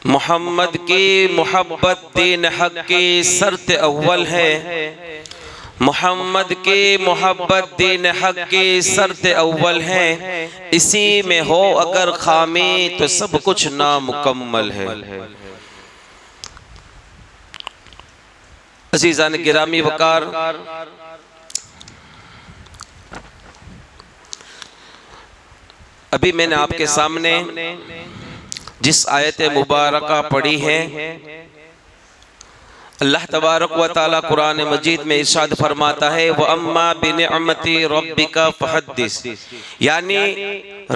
محمد کی محبت دین حق کی شرط اول ہے، محمد کی محبت دین حق کی شرط اول ہے، اسی میں ہو اگر خامی تو سب کچھ نامکمل ہے۔ عزیزان گرامی وقار، ابھی میں نے آپ کے سامنے جس آیت مبارکہ پڑھی ہے، اللہ تبارک و تعالی قرآن مجید میں ارشاد فرماتا ہے وَأَمَّا بِنِعْمَتِ رَبِّكَ فَحَدِّثْ، یعنی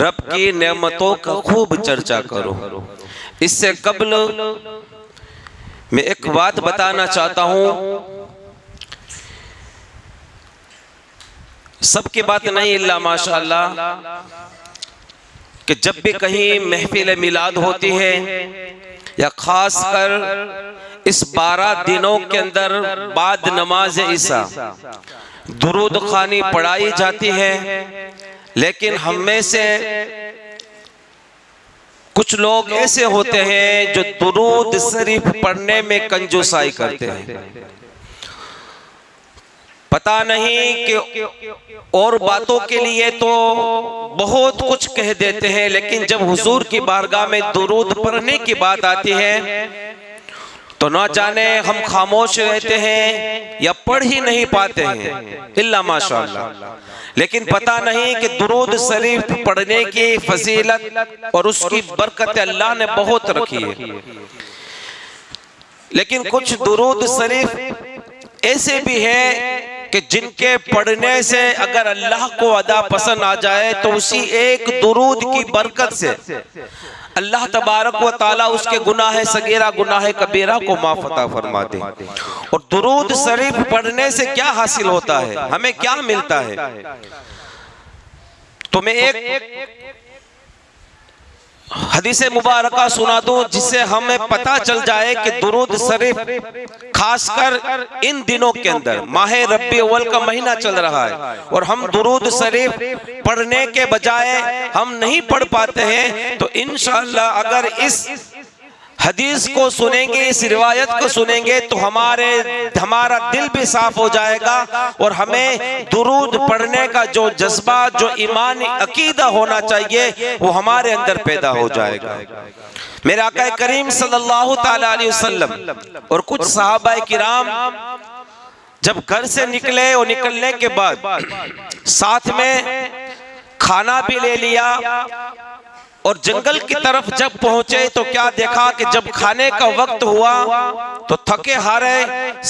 رب کی نعمتوں کا خوب چرچا کرو۔ اس سے قبل میں ایک بات بتانا چاہتا ہوں، سب کی بات نہیں الا ماشاءاللہ، کہ جب بھی کہیں محفل میلاد ہوتی ہے یا خاص کر اس 12 دنوں کے اندر بعد نماز عشاء درود خوانی پڑھائی جاتی ہے، لیکن ہم میں سے کچھ لوگ ایسے ہوتے ہیں جو درود شریف پڑھنے میں کنجوسائی کرتے ہیں۔ پتہ نہیں کہ اور باتوں کے لیے تو بہت کچھ کہہ دیتے ہیں، لیکن جب حضور کی بارگاہ میں درود پڑھنے کی بات آتی ہے تو نہ جانے ہم خاموش رہتے ہیں یا پڑھ ہی نہیں پاتے ہیں الا ماشاءاللہ۔ لیکن پتہ نہیں کہ درود شریف پڑھنے کی فضیلت اور اس کی برکت اللہ نے بہت رکھی ہے، لیکن کچھ درود شریف ایسے بھی ہیں کہ جن کے پڑھنے سے اگر اللہ کو ادا پسند آ جائے تو اسی ایک درود کی برکت سے اللہ تبارک و تعالیٰ اس کے گناہ صغیرہ گناہ کبیرہ کو معاف عطا فرما دے۔ اور درود شریف پڑھنے سے کیا حاصل ہوتا ہے، ہمیں کیا ملتا ہے؟ تو میں ایک حدیث مبارکہ سنا دوں جس سے ہمیں پتہ چل جائے کہ درود شریف خاص کر ان دنوں کے اندر ماہ ربیع الاول کا مہینہ چل رہا ہے اور ہم درود شریف پڑھنے کے بجائے ہم نہیں پڑھ پاتے ہیں، تو انشاءاللہ اگر اس حدیث کو سنیں گے، اس روایت کو سنیں گے تو ہمارا دل بھی صاف ہو جائے گا اور ہمیں درود پڑھنے کا جو جذبہ، جو ایمانی عقیدہ ہونا چاہیے وہ ہمارے اندر پیدا ہو جائے گا۔ میرے آقا کریم صلی اللہ تعالی علیہ وسلم اور کچھ صحابہ کرام جب گھر سے نکلے اور نکلنے کے بعد ساتھ میں کھانا بھی لے لیا اور جنگل کی طرف جب پہنچے تو کیا دیکھا کہ جب کھانے کا وقت ہوا تو تھکے ہارے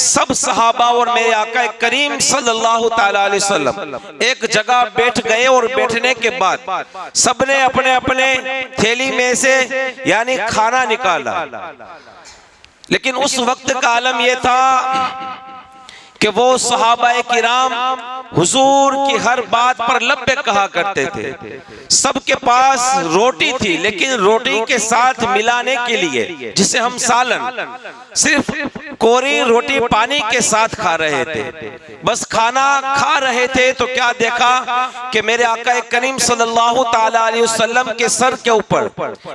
سب صحابہ اور میرے آقا کریم صلی اللہ تعالی علیہ وسلم ایک جگہ بیٹھ گئے، اور بیٹھنے کے بعد سب نے اپنے اپنے تھیلی میں سے یعنی کھانا نکالا، لیکن اس وقت کا عالم یہ تھا کہ وہ صحابہ کرام حضور کی ہر بات پر لبیک کہا کرتے تھے۔ سب کے پاس روٹی تھی، لیکن روٹی کے ساتھ ملانے کے لیے جسے ہم سالن، صرف کوری روٹی پانی کے ساتھ کھا رہے تھے، بس کھانا کھا رہے تھے تو کیا دیکھا کہ میرے آقا کریم صلی اللہ تعالی علیہ وسلم کے سر کے اوپر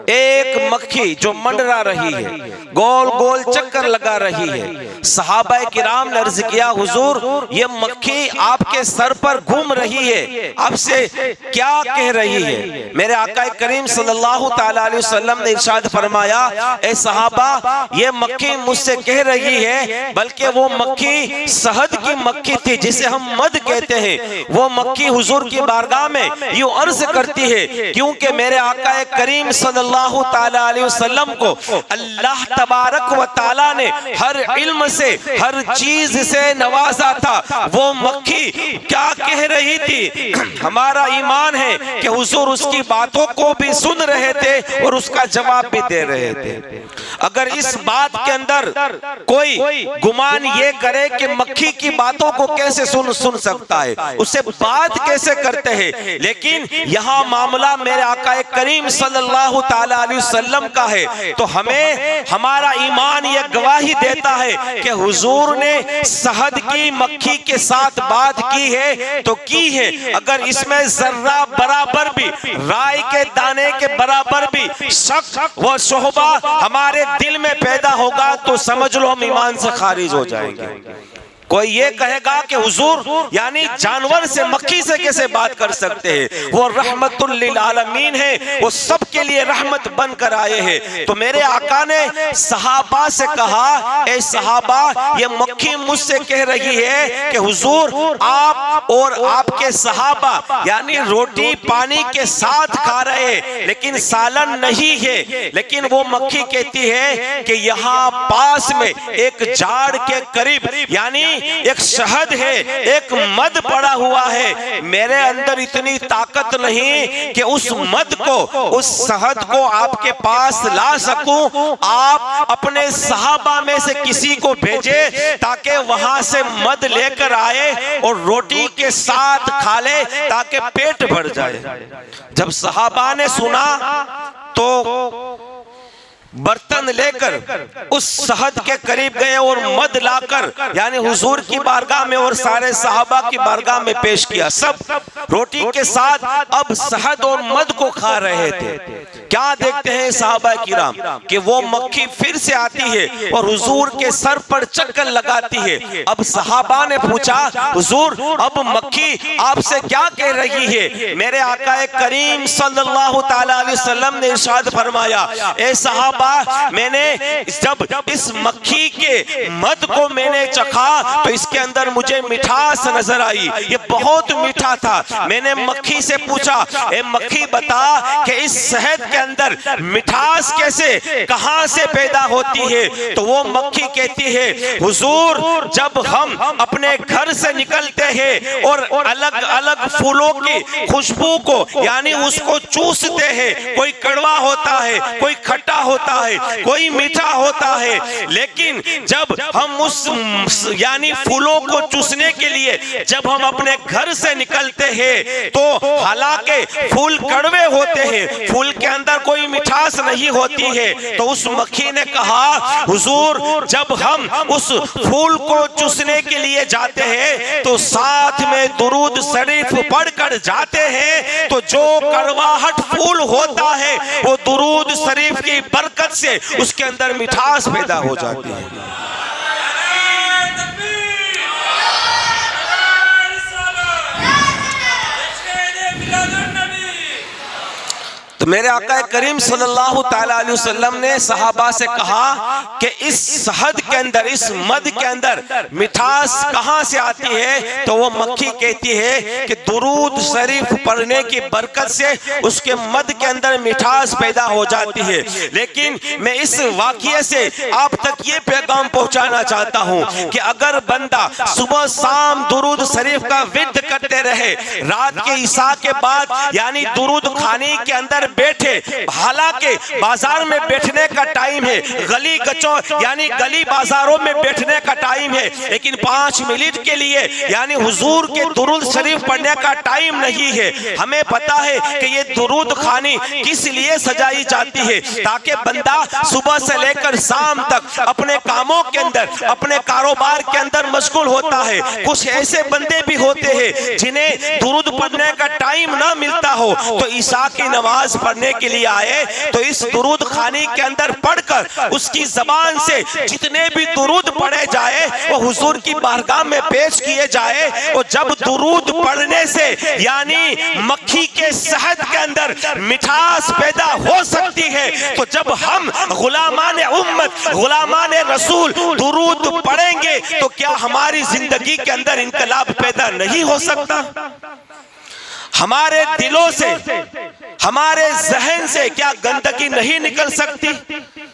ایک مکھی جو منڈرا رہی ہے، گول گول چکر لگا رہی ہے۔ صحابہ کرام نے عرض کیا حضور یہ مکھی آپ کے سر پر گھوم رہی ہے، آپ سے کیا کہہ رہی ہے؟ میرے آقا کریم صلی اللہ تعالی علیہ وسلم نے ارشاد فرمایا اے صحابہ یہ مکھی مجھ سے کہہ رہی ہے، بلکہ وہ مکھی شہد کی مکھی تھی جسے ہم مد کہتے ہیں، وہ مکھی حضور کی بارگاہ میں یوں عرض کرتی ہے کیونکہ میرے آقا کریم صلی اللہ تعالی علیہ وسلم کو اللہ تبارک و تعالی نے ہر علم سے ہر چیز سے نوازا تھا، وہ مکھی کیا کہہ رہی تھی؟ ہمارا ایمان ہے کہ حضور اس کی باتوں کو بھی سن رہے تھے اور اس کا جواب بھی دے رہے تھے۔ اگر اس بات کے اندر کوئی گمان یہ کرے کہ مکھی کی باتوں کو کیسے سن سکتا ہے، اسے بات کیسے کرتے ہیں، لیکن یہاں معاملہ میرے آقا کریم صلی اللہ تعالی علیہ وسلم کا ہے، تو ہمیں ہمارا ایمان یہ گواہی دیتا ہے کہ حضور نے شہد شہد کی مکھی کے ساتھ بات کی ہے تو کی ہے، اگر اس میں ذرہ برابر بھی، رائی کے دانے کے برابر بھی شک و شبہ ہمارے دل میں پیدا ہوگا تو سمجھ لو ہم ایمان سے خارج ہو جائیں گے۔ کوئی یہ کہے گا کہ حضور یعنی جانور سے مکھی سے کیسے بات کر سکتے ہیں؟ وہ رحمت للعالمین ہے، وہ سب کے لیے رحمت بن کر آئے ہیں۔ تو میرے آقا نے صحابہ سے کہا، اے صحابہ یہ مکھی مجھ سے کہہ رہی ہے کہ حضور آپ اور آپ کے صحابہ یعنی روٹی پانی کے ساتھ کھا رہے ہیں لیکن سالن نہیں ہے، لیکن وہ مکھی کہتی ہے کہ یہاں پاس میں ایک جھاڑ کے قریب یعنی ایک شہد ہے، ایک مد پڑا ہوا ہے، میرے اندر اتنی طاقت نہیں کہ اس مد کو، اس شہد کو آپ کے پاس لا سکوں، آپ اپنے صحابہ میں سے کسی کو بھیجے تاکہ وہاں سے مد لے کر آئے اور روٹی کے ساتھ کھا لے تاکہ پیٹ بھر جائے۔ جب صحابہ نے سنا تو برتن لے کر اس شہد کے قریب گئے اور مد لا کر یعنی حضور کی بارگاہ میں اور سارے صحابہ کی بارگاہ میں پیش کیا۔ سب روٹی کے ساتھ اب شہد اور مد کو کھا رہے تھے۔ کیا دیکھتے ہیں صحابہ کرام کہ وہ مکھی پھر سے آتی ہے اور حضور کے سر پر چکر لگاتی ہے۔ اب صحابہ نے پوچھا حضور اب مکھی آپ سے کیا کہہ رہی ہے؟ میرے آقا کریم صلی اللہ تعالی علیہ وسلم نے ارشاد فرمایا، اے صحابہ میں نے جب اس مکھی کے مد کو میں نے چکھا تو اس کے اندر مجھے مٹھاس نظر آئی، یہ بہت میٹھا تھا۔ میں نے مکھی سے پوچھا اے مکھی بتا کہ اس شہد کے اندر مٹھاس کیسے کہاں سے پیدا ہوتی ہے؟ تو وہ مکھی کہتی ہے حضور جب ہم اپنے گھر سے نکلتے ہیں اور الگ الگ پھولوں کی خوشبو کو یعنی اس کو چوستے ہیں، کوئی کڑوا ہوتا ہے، کوئی کھٹا ہوتا ہے، کوئی میٹھا ہوتا ہے، لیکن جب ہم اس یعنی پھولوں کو چوسنے کے لیے جب ہم اپنے گھر سے نکلتے ہیں تو حالانکہ پھول کڑوے ہوتے ہیں، پھول کے اندر کوئی مٹھاس نہیں ہوتی ہے۔ تو اس مکھی نے کہا حضور جب ہم اس پھول کو چوسنے کے لیے جاتے ہیں تو ساتھ میں درود شریف پڑھ کر جاتے ہیں تو جو کڑواہٹ پھول ہوتا ہے وہ درود شریف کی برکت سے اس کے اندر مٹھاس پیدا ہو جاتی ہے۔ تو میرے آقا کریم صلی اللہ تعالی علیہ وسلم نے صحابہ سے کہا کہ اس شہد کے اندر، اس مد کے اندر مٹھاس کہاں سے آتی ہے؟ تو وہ مکھی کہتی ہے کہ درود شریف پڑھنے کی برکت سے اس کے مد کے اندر مٹھاس پیدا ہو جاتی ہے۔ لیکن میں اس واقعے سے آپ تک یہ پیغام پہنچانا چاہتا ہوں کہ اگر بندہ صبح شام درود شریف کا ورد کرتے رہے، رات کے عشاء کے بعد یعنی درود خانی کے اندر بیٹھے، حالانکہ بازار میں بیٹھنے کا ٹائم ہے، گلی گچوں یعنی گلی بازاروں میں بیٹھنے کا ٹائم ہے، لیکن 5 منٹ کے لیے یعنی حضور کے درود شریف پڑھنے کا ٹائم نہیں ہے۔ ہمیں پتا ہے کہ یہ درود خانی کس لیے سجائی جاتی ہے؟ تاکہ بندہ صبح سے لے کر شام تک اپنے کاموں کے اندر، اپنے کاروبار کے اندر مشغول ہوتا ہے۔ کچھ ایسے بندے بھی ہوتے ہیں جنہیں درود پڑھنے کا ٹائم نہ ملتا ہو تو عشاء کی نماز پڑھنے کے لیے آئے تو اس درود خانی کے اندر پڑھ کر اس کی زبان سے جتنے بھی درود پڑھے جائے وہ حضور کی بارگاہ میں پیش کیے جائے، اور جب درود پڑھنے سے یعنی مکھی کے شہد کے اندر مٹھاس پیدا ہو سکتی ہے تو جب ہم غلامان امت، غلامان رسول درود پڑھیں گے تو کیا ہماری زندگی کے اندر انقلاب پیدا نہیں ہو سکتا؟ ہمارے دلوں سے، ہمارے ذہن سے کیا گندگی نہیں نکل سکتی؟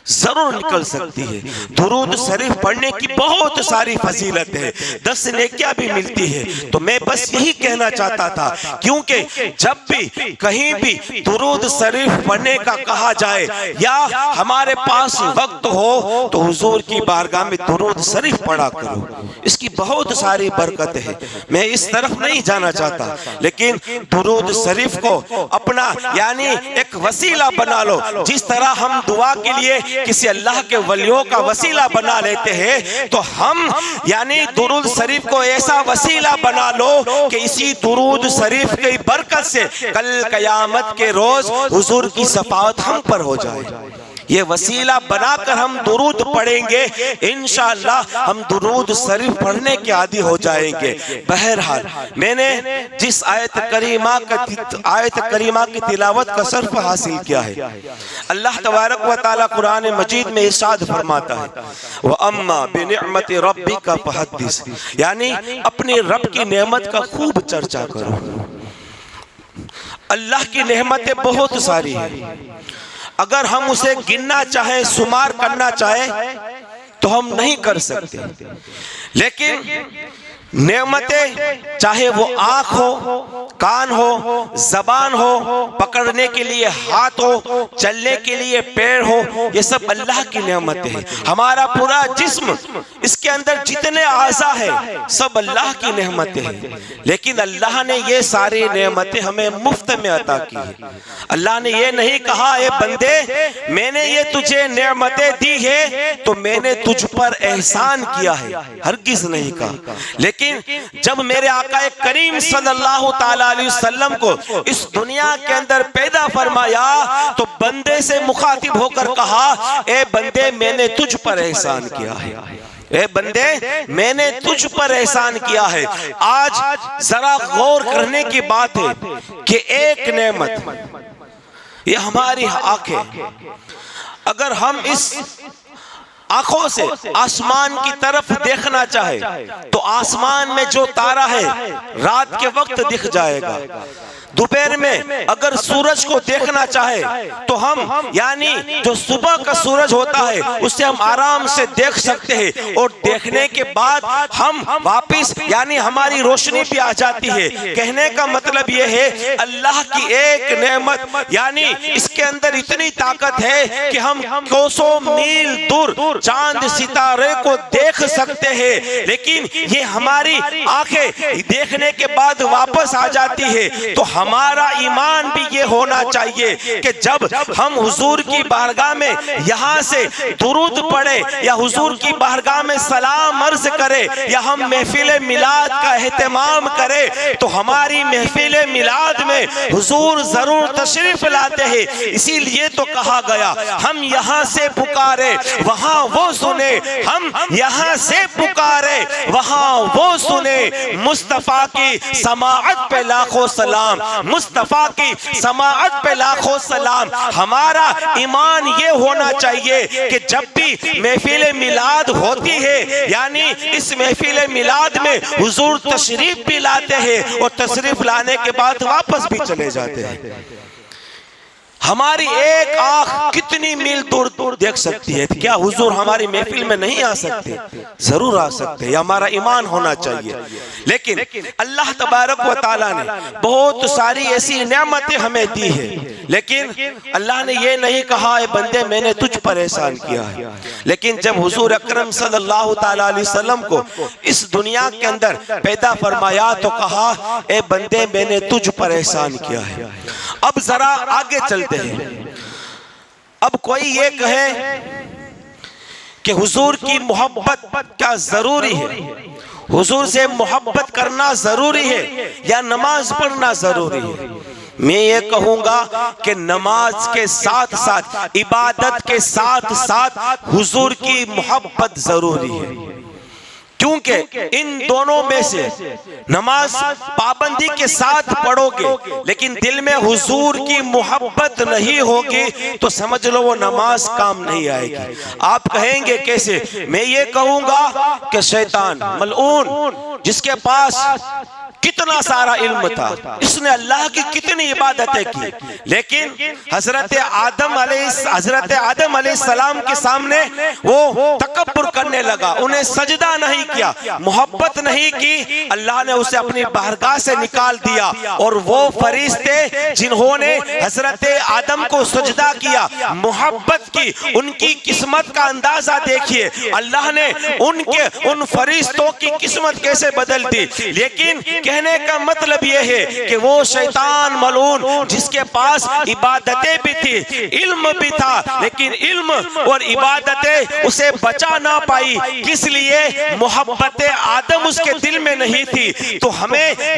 ضرور نکل سکتی ہے۔ درود شریف پڑھنے کی بہت ساری فضیلت ہے، 10 نیکیاں بھی ملتی ہے۔ تو میں بس یہی کہنا چاہتا تھا کیونکہ جب بھی کہیں بھی درود شریف پڑھنے کا کہا جائے یا ہمارے پاس وقت ہو تو حضور کی بارگاہ میں درود شریف پڑھا کرو، اس کی بہت ساری برکت ہے۔ میں اس طرف نہیں جانا چاہتا، لیکن درود شریف کو اپنا یعنی ایک وسیلہ بنا لو۔ جس طرح ہم دعا کے لیے کسی اللہ کے ولیوں کا وسیلہ بنا لیتے ہیں تو ہم یعنی درود شریف کو ایسا وسیلہ بنا لو کہ اسی درود شریف کی برکت سے کل قیامت کے روز حضور کی شفاعت ہم پر ہو جائے. یہ وسیلہ بنا کر ہم درود پڑھیں گے، انشاءاللہ ہم درود شریف پڑھنے کے عادی ہو جائیں گے. بہرحال میں نے جس آیت کریمہ کی تلاوت کا شرف حاصل کیا ہے، اللہ تبارک و تعالی قرآن مجید میں ارشاد فرماتا ہے وَأَمَّا بِنِعْمَةِ رَبِّكَ فَحَدِّثْ، یعنی اپنے رب کی نعمت کا خوب چرچا کرو. اللہ کی نعمتیں بہت ساری ہیں، اگر ہم اسے گننا چاہیں، شمار کرنا چاہیں تو ہم نہیں کر سکتے. لیکن نعمتیں چاہے وہ آنکھ ہو، کان ہو، زبان ہو، پکڑنے کے لیے ہاتھ ہو، چلنے کے لیے پیر ہو، یہ سب اللہ کی نعمتیں ہیں. ہمارا پورا جسم، اس کے اندر جتنے اعضاء ہیں سب اللہ کی نعمتیں ہیں. لیکن اللہ نے یہ ساری نعمتیں ہمیں مفت میں عطا کی ہیں. اللہ نے یہ نہیں کہا اے بندے میں نے یہ تجھے نعمتیں دی ہے تو میں نے تجھ پر احسان کیا ہے، ہرگز نہیں کہا. لیکن جب میرے آقا کریم صلی اللہ تعالی علیہ وسلم کو اس دنیا کے اندر پیدا فرمایا تو بندے سے مخاطب ہو کر کہا اے بندے میں نے تجھ پر احسان کیا ہے، اے بندے میں نے تجھ پر احسان کیا ہے. آج ذرا غور کرنے کی بات ہے کہ ایک نعمت یہ ہماری آنکھیں، اگر ہم اس آنکھوں سے آسمان کی طرف دیکھنا چاہے تو آسمان میں جو تارا ہے رات کے وقت دکھ جائے گا. دوپہر میں اگر سورج کو دیکھنا چاہے تو ہم یعنی جو صبح کا سورج ہوتا ہے اسے ہم آرام سے دیکھ سکتے ہیں، اور دیکھنے کے بعد ہم واپس یعنی ہماری روشنی بھی آ جاتی ہے. کہنے کا مطلب یہ ہے اللہ کی ایک نعمت یعنی اس کے اندر اتنی طاقت ہے کہ ہم کوسوں میل دور چاند ستارے کو دیکھ سکتے ہیں، لیکن یہ ہماری آنکھیں دیکھنے کے بعد واپس آ جاتی ہے. تو ہمارا ایمان بھی یہ ہونا چاہیے کہ جب ہم حضور کی بارگاہ میں یہاں سے درود پڑھیں یا حضور کی بارگاہ میں سلام عرض کریں یا ہم محفل میلاد کا اہتمام کریں تو ہماری محفل میلاد میں حضور ضرور تشریف لاتے ہیں. اسی لیے تو کہا گیا ہم یہاں سے پکارے وہاں وہ سنے، ہم یہاں سے پکارے وہاں وہ سنے. مصطفیٰ کی سماعت پہ لاکھوں سلام، مصطفیٰ کی سماعت پہ لاکھوں سلام. ہمارا ایمان یہ ہونا چاہیے کہ جب بھی محفل میلاد ہوتی ہے یعنی اس محفل میلاد میں حضور تشریف بھی لاتے ہیں اور تشریف لانے کے بعد واپس بھی چلے جاتے ہیں. ہماری ایک آنکھ کتنی میل دور دیکھ سکتی ہے، کیا حضور ہماری محفل میں نہیں آ سکتے؟ ضرور آ سکتے، یہ ہمارا ایمان ہونا چاہیے. لیکن اللہ تبارک و تعالیٰ نے بہت ساری ایسی نعمتیں ہمیں دی ہیں، لیکن اللہ نے یہ نہیں کہا اے بندے میں نے تجھ پر احسان کیا ہے. لیکن جب حضور اکرم صلی اللہ تعالیٰ علیہ وسلم کو اس دنیا کے اندر پیدا فرمایا تو کہا اے بندے میں نے تجھ پر احسان کیا ہے. اب ذرا آگے چلتے ہیں. اب کوئی یہ کہے کہ حضور کی محبت کیا ضروری ہے، حضور سے محبت کرنا ضروری ہے یا نماز پڑھنا ضروری ہے؟ میں یہ کہوں گا کہ نماز کے ساتھ ساتھ عبادت کے ساتھ ساتھ حضور کی محبت ضروری ہے. کیونکہ ان دونوں میں سے نماز پابندی کے ساتھ پڑھو گے لیکن دل میں حضور کی محبت نہیں ہوگی تو سمجھ لو وہ نماز کام نہیں آئے گی. آپ کہیں گے کیسے؟ میں یہ کہوں گا کہ شیطان ملعون جس کے پاس کتنا سارا علم تھا، اس نے اللہ کی کتنی عبادتیں کی، لیکن حضرت آدم علیہ السلام کے سامنے وہ تکبر کرنے لگا، انہیں سجدہ نہیں کیا، محبت نہیں کی. اللہ نے اسے اپنی بارگاہ سے نکال دیا اور وہ فرشتے جنہوں نے حضرت آدم کو سجدہ کیا، محبت کی، ان کی قسمت کا اندازہ دیکھیے. اللہ نے ان فرشتوں کی قسمت کیسے بدل دی. لیکن کہنے کا مطلب یہ ہے کہ وہ شیطان ملعون جس کے پاس عبادتیں بھی تھی، علم بھی تھا، لیکن علم اور عبادتیں اسے بچا نہ پائی. کس لیے؟ محبت آدم اس کے دل میں نہیں تھی. تو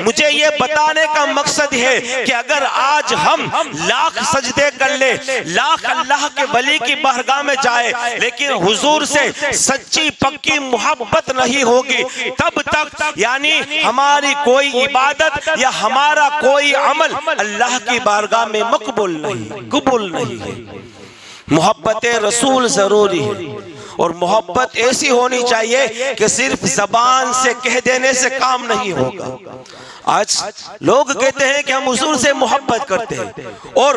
مجھے یہ بتانے کا مقصد ہے کہ اگر آج ہم لاکھ سجدے کر لیں، لاکھ اللہ کے ولی کی بارگاہ میں جائے، لیکن حضور سے سچی پکی محبت نہیں ہوگی، تب تک یعنی ہماری کوئی عبادت یا ہمارا کوئی عمل اللہ کی بارگاہ میں قبول نہیں ہے. محبت رسول ضروری ہے، اور محبت ایسی ہونی چاہیے کہ صرف زبان سے کہہ دینے سے کام نہیں ہوگا. آج لوگ کہتے ہیں کہ ہم حضور سے محبت کرتے ہیں، اور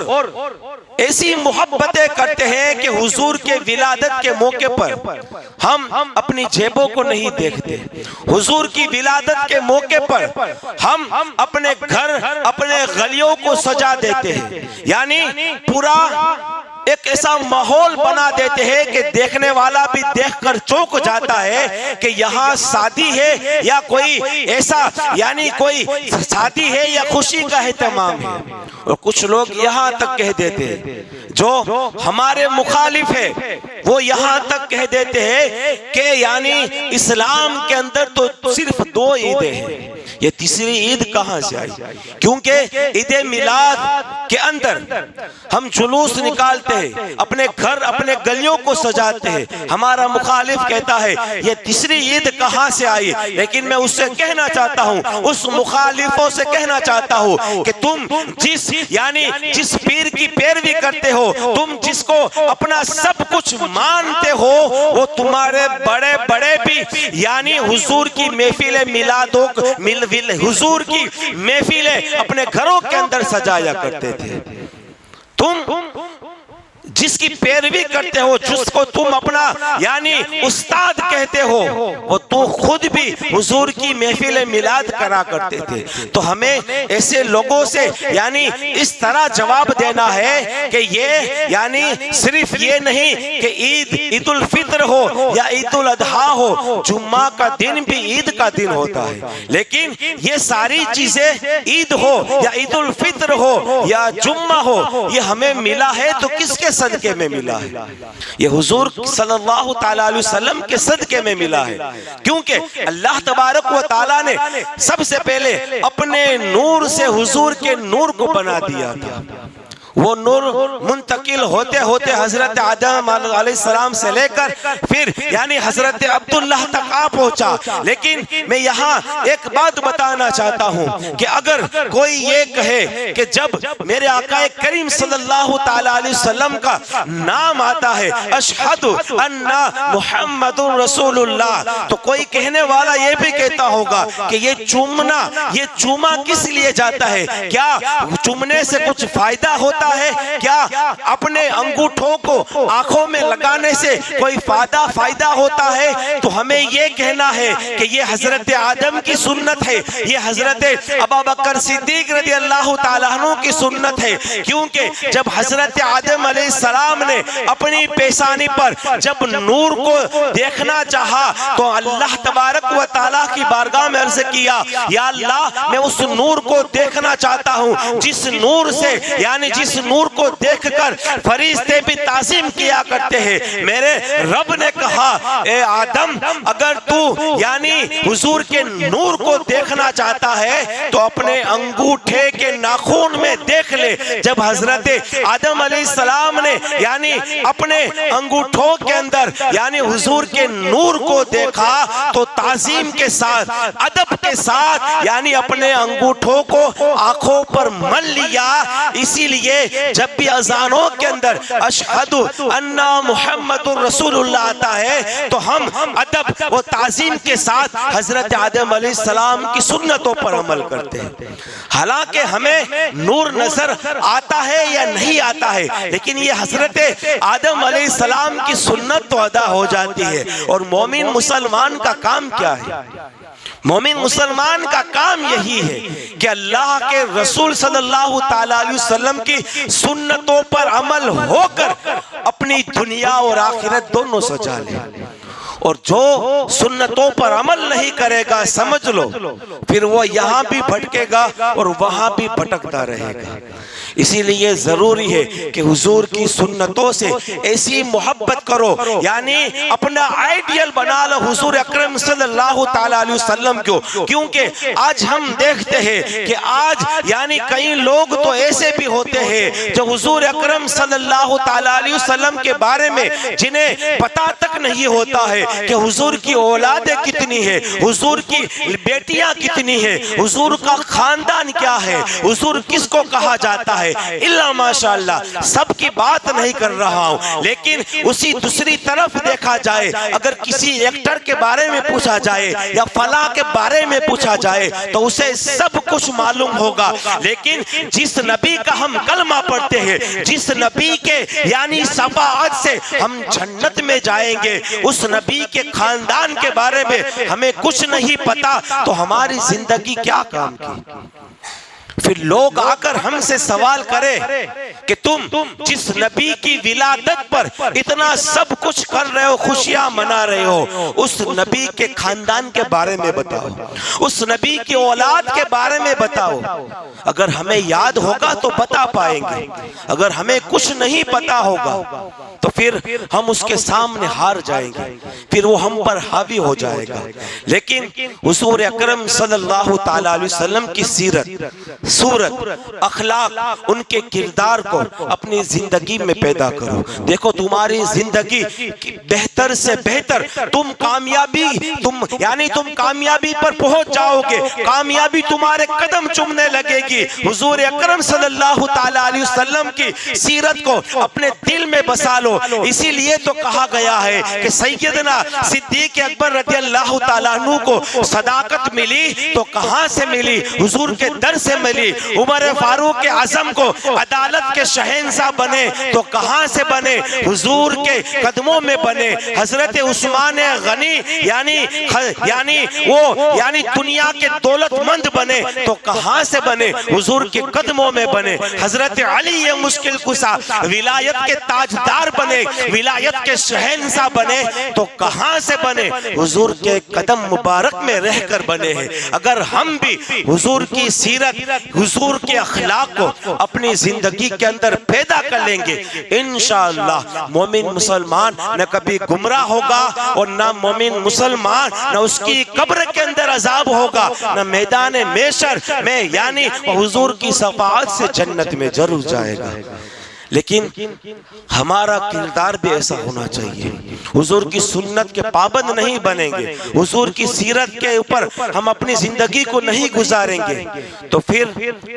ایسی محبتیں کرتے ہیں کہ حضور کے ولادت کے موقع پر ہم اپنی جیبوں کو نہیں دیکھتے. حضور کی ولادت کے موقع پر ہم اپنے گھر، اپنے گلیوں کو سجا دیتے ہیں، یعنی پورا ایک ایسا ماحول بنا دیتے ہیں کہ دیکھنے والا بھی دیکھ کر چونک جاتا ہے کہ یہاں شادی ہے یا کوئی ایسا، یعنی کوئی شادی ہے یا خوشی کا اہتمام ہے. اور کچھ لوگ یہاں تک کہہ دیتے ہیں، جو ہمارے مخالف ہے وہ یہاں تک کہہ دیتے ہیں کہ یعنی اسلام کے اندر تو صرف 2 عیدیں ہیں، یہ تیسری عید کہاں سے آئی؟ کیونکہ عید میلاد کے اندر ہم جلوس نکالتے ہیں، اپنے گھر، اپنے گلیوں کو سجاتے ہیں. ہمارا مخالف کہتا ہے یہ تیسری عید کہاں سے آئی؟ لیکن میں اس سے کہنا چاہتا ہوں، اس مخالفوں سے کہنا چاہتا ہوں کہ تم جس پیر کی پیروی کرتے ہو، تم جس کو اپنا سب کچھ مانتے ہو، وہ تمہارے بڑے بڑے بھی یعنی حضور کی محفل میلادوں حضور کی محفلیں اپنے گھروں کے اندر سجایا کرتے تھے. تم جس کی پیروی کرتے ہو، جس کو تم اپنا یعنی استاد کہتے ہو، وہ تو خود بھی حضور کی محفل میلاد کرا کرتے تھے. تو ہمیں ایسے لوگوں سے یعنی اس طرح جواب دینا ہے کہ یہ یعنی صرف یہ نہیں کہ عید الفطر ہو یا عید الاضحیٰ ہو، جمعہ کا دن بھی عید کا دن ہوتا ہے، لیکن یہ ساری چیزیں عید ہو یا عید الفطر ہو یا جمعہ ہو، یہ ہمیں ملا ہے تو کس کے صدقے میں ملا ہے؟ یہ حضور صلی اللہ تعالیٰ علیہ وسلم کے صدقے میں ملا ہے. کیونکہ اللہ تبارک و تعالیٰ نے سب سے پہلے اپنے نور سے حضور کے نور کو بنا دیا تھا. وہ نور منتقل ہوتے ہوتے حضرت آدم علیہ السلام سے لے کر پھر یعنی حضرت عبداللہ تک آ پہنچا. لیکن میں یہاں ایک بات بتانا چاہتا ہوں کہ اگر کوئی یہ کہے کہ جب میرے آقا کریم صلی اللہ تعالیٰ علیہ وسلم کا نام آتا ہے اشہد ان محمد رسول اللہ، تو کوئی کہنے والا یہ بھی کہتا ہوگا کہ یہ چوما کس لیے جاتا ہے؟ کیا چومنے سے کچھ فائدہ ہوتا ہے؟ کیا اپنے انگوٹھوں کو آنکھوں میں لگانے سے کوئی فائدہ ہوتا ہے؟ تو ہمیں یہ کہنا ہے کہ یہ حضرت آدم کی سنت ہے، یہ حضرت ابوبکر صدیق رضی اللہ تعالیٰ عنہ کی سنت ہے. کیونکہ جب حضرت آدم علیہ السلام نے اپنی پیشانی پر جب نور کو دیکھنا چاہا تو اللہ تبارک و تعالیٰ کی بارگاہ میں عرض کیا، یا اللہ میں اس نور کو دیکھنا چاہتا ہوں جس نور سے یعنی جس نور کو دیکھ کر فرشتے بھی تعظیم کیا کرتے ہیں. میرے رب نے کہا اے آدم اگر تو یعنی حضور کے نور کو دیکھنا چاہتا ہے تو اپنے انگوٹھے کے ناخن میں دیکھ لے. جب حضرت آدم علیہ السلام نے یعنی اپنے انگوٹھوں کے اندر یعنی حضور کے نور کو دیکھا تو تعظیم کے ساتھ، ادب کے ساتھ یعنی اپنے انگوٹھوں کو آنکھوں پر مل لیا. اسی لیے جب بھی اذانوں کے اندر اشہد ان محمد رسول اللہ آتا ہے تو ہم ادب و تعظیم کے ساتھ حضرت آدم علیہ السلام کی سنتوں پر عمل کرتے ہیں. حالانکہ ہمیں نور نظر آتا ہے یا نہیں آتا ہے، لیکن یہ حضرت آدم علیہ السلام کی سنت تو ادا ہو جاتی ہے. اور مومن مسلمان کا کام کیا ہے؟ مومن مسلمان کا کام یہی ہے کہ اللہ کے رسول صلی اللہ تعالیٰ علیہ وسلم کی سنتوں پر عمل ہو کر اپنی دنیا اور آخرت دونوں سجا لے. اور جو سنتوں پر عمل نہیں کرے گا سمجھ لو پھر وہ یہاں بھی بھٹکے گا اور وہاں بھی بھٹکتا رہے گا۔ اسی لیے ضروری ہے کہ حضور کی سنتوں سے ایسی محبت کرو، یعنی اپنا آئیڈیل بنا لو حضور اکرم صلی اللہ تعالیٰ علیہ وسلم کو۔ کیونکہ آج ہم دیکھتے ہیں کہ آج یعنی کئی لوگ تو ایسے بھی ہوتے ہیں جو حضور اکرم صلی اللہ تعالیٰ علیہ وسلم کے بارے میں جنہیں پتہ تک نہیں ہوتا ہے کہ حضور کی اولادیں کتنی ہیں، حضور کی بیٹیاں کتنی ہیں، حضور کا خاندان کیا ہے، حضور کس کو کہا جاتا ہے۔ اللہ ماشاءاللہ سب کی بات نہیں کر رہا ہوں، لیکن اسی دوسری طرف دیکھا جائے اگر کسی ایکٹر کے بارے میں پوچھا جائے یا فلاں کے بارے میں پوچھا جائے تو اسے سب کچھ معلوم ہوگا، لیکن جس نبی کا ہم کلمہ پڑھتے ہیں، جس نبی کے یعنی شفاعت سے ہم جنت میں جائیں گے، اس نبی کے خاندان کے بارے میں ہمیں کچھ نہیں پتا تو ہماری زندگی کیا کام کی؟ پھر لوگ آ کر ہم سے سوال کرے کہ تم جس نبی کی ولادت پر اتنا سب کچھ کر رہے ہو، خوشیاں منا رہے ہو، اس نبی کے خاندان کے بارے میں بتاؤ، اس نبی کی اولاد کے بارے میں بتاؤ۔ اگر ہمیں یاد ہوگا تو بتا پائیں گے، اگر ہمیں کچھ نہیں پتا ہوگا تو پھر ہم اس کے سامنے ہار جائیں گے، پھر وہ ہم پر حاوی ہو جائے گا۔ لیکن حضور اکرم صلی اللہ تعالیٰ علیہ وسلم کی سیرت، صورت، اخلاق، ان کے کردار کو اپنی زندگی میں پیدا کرو۔ دیکھو تمہاری زندگی بہتر سے بہتر، تم کامیابی پر پہنچ جاؤ گے، کامیابی تمہارے قدم چومنے لگے گی۔ حضور اکرم صلی اللہ تعالیٰ علیہ وسلم کی سیرت کو اپنے دل میں بسا لو۔ اسی لیے تو کہا گیا ہے کہ سیدنا صدیق اکبر رضی اللہ تعالیٰ عنہ کو صداقت ملی تو کہاں سے ملی؟ حضور کے در سے ملی۔ عمر فاروق اعظم کو عدالت کے شہنشاہ بنے تو کہاں سے بنے؟ حضور کے قدموں میں بنے۔ حضرت عثمان غنی یعنی دنیا کے دولت مند بنے تو کہاں سے بنے؟ حضور کے قدموں میں بنے۔ حضرت علی مشکل کشا ولایت کے تاجدار بنے، ولایت کے شہنشاہ بنے تو کہاں سے بنے؟ حضور کے قدم مبارک میں رہ کر بنے ہیں۔ اگر ہم بھی حضور کی سیرت، حضور کے اخلاق کو اپنی زندگی کے اندر پیدا کر لیں گے، انشاءاللہ مومن مسلمان نہ کبھی گمراہ ہوگا اور نہ مومن مسلمان نہ اس کی قبر کے اندر عذاب ہوگا، نہ میدان محشر میں یعنی حضور کی شفاعت سے جنت میں ضرور جائے گا۔ لیکن ہمارا کردار بھی ایسا ہونا چاہیے، حضور کی سنت کے پابند نہیں بنیں گے، حضور کی سیرت کے اوپر ہم اپنی زندگی کو نہیں گزاریں گے تو پھر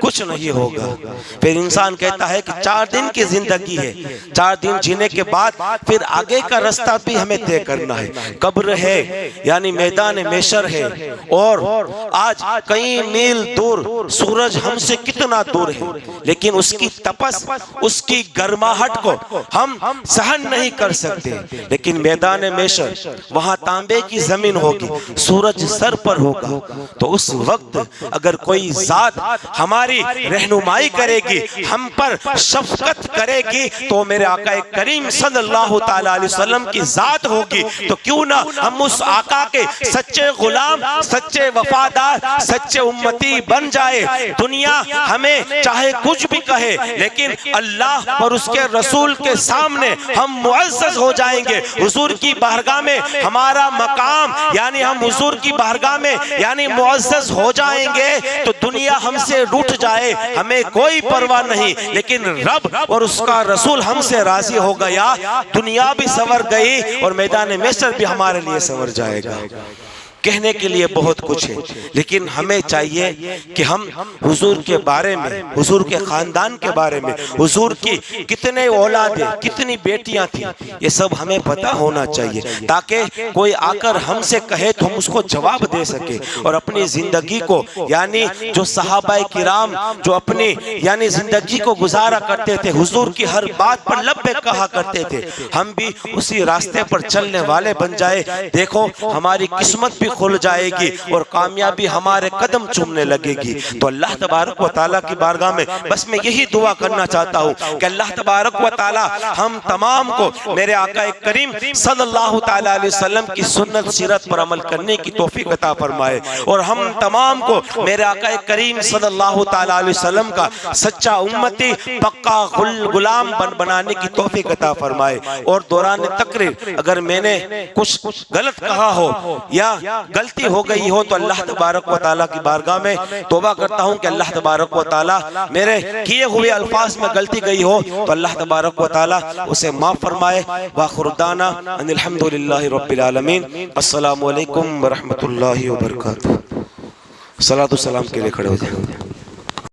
کچھ نہیں ہوگا۔ پھر انسان کہتا ہے کہ 4 دن کی زندگی ہے، 4 دن جینے کے بعد پھر آگے کا رستہ بھی ہمیں طے کرنا ہے، قبر ہے یعنی میدان محشر ہے، اور آج کئی میل دور سورج ہم سے کتنا دور ہے، لیکن اس کی تپس، اس کی گرماہٹ کو ہم سہن نہیں کر سکتے۔ لیکن میدان محشر وہاں تانبے کی زمین ہوگی، سورج سر پر ہوگا، تو اس وقت اگر کوئی ذات ہماری رہنمائی کرے گی، ہم پر شفقت کرے گی تو میرے آقا کریم صلی اللہ تعالیٰ علیہ وسلم کی ذات ہوگی۔ تو کیوں نہ ہم اس آقا کے سچے غلام، سچے وفادار، سچے امتی بن جائے۔ دنیا ہمیں چاہے کچھ بھی کہے لیکن اللہ اور اس کے رسول کے سامنے ہم معزز ہو جائیں گے۔ حضور کی بارگاہ میں ہمارا مقام یعنی ہم حضور کی بارگاہ میں یعنی معزز ہو جائیں گے تو دنیا ہم سے روٹھ جائے ہمیں کوئی پرواہ نہیں، لیکن رب اور اس کا رسول ہم سے راضی ہو گیا، دنیا بھی سنور گئی اور میدان محشر بھی ہمارے لیے سنور جائے گا۔ کہنے کے لیے بہت کچھ ہے، لیکن ہمیں چاہیے کہ ہم حضور کے بارے میں، حضور کے خاندان کے بارے میں، حضور کی کتنے اولادیں، کتنی بیٹیاں تھیں، یہ سب ہمیں پتہ ہونا چاہیے تاکہ کوئی آ کر ہم سے کہے تو ہم اس کو جواب دے سکے اور اپنی زندگی کو یعنی جو صحابہ کرام جو اپنی یعنی زندگی کو گزارا کرتے تھے، حضور کی ہر بات پر لبیک کہا کرتے تھے، ہم بھی اسی راستے پر چلنے والے بن جائے۔ دیکھو ہماری قسمت بھی بھی کھل جائے گی اور کامیابی ہمارے قدم چومنے لگے گی۔ تو اللہ تبارک و تعالیٰ کی بارگاہ میں بس میں یہی دعا کرنا چاہتا ہوں کہ اللہ تبارک و تعالیٰ ہم تمام کو میرے آقا کریم صلی اللہ تعالیٰ علیہ وسلم کی سنت سیرت پر عمل کرنے کی توفیق عطا فرمائے، اور ہم تمام کو میرے آقا کریم صلی اللہ تعالیٰ علیہ وسلم کا سچا امتی پکا غلام بنانے کی توفیق عطا فرمائے۔ اور دوران تقریر اگر میں نے کچھ غلط کہا ہو یا غلطی ہو گئی ہو تو اللہ تبارک و تعالیٰ کی بارگاہ میں توبہ کرتا ہوں کہ اللہ تبارک و تعالیٰ میرے کیے ہوئے الفاظ میں غلطی گئی ہو تو اللہ تبارک و تعالیٰ اسے معاف فرمائے۔ وآخر دعوانا ان الحمدللہ رب العالمین۔ السلام علیکم ورحمۃ اللہ وبرکاتہ۔ صلاۃ و سلام کے لیے کھڑے ہو جائیں۔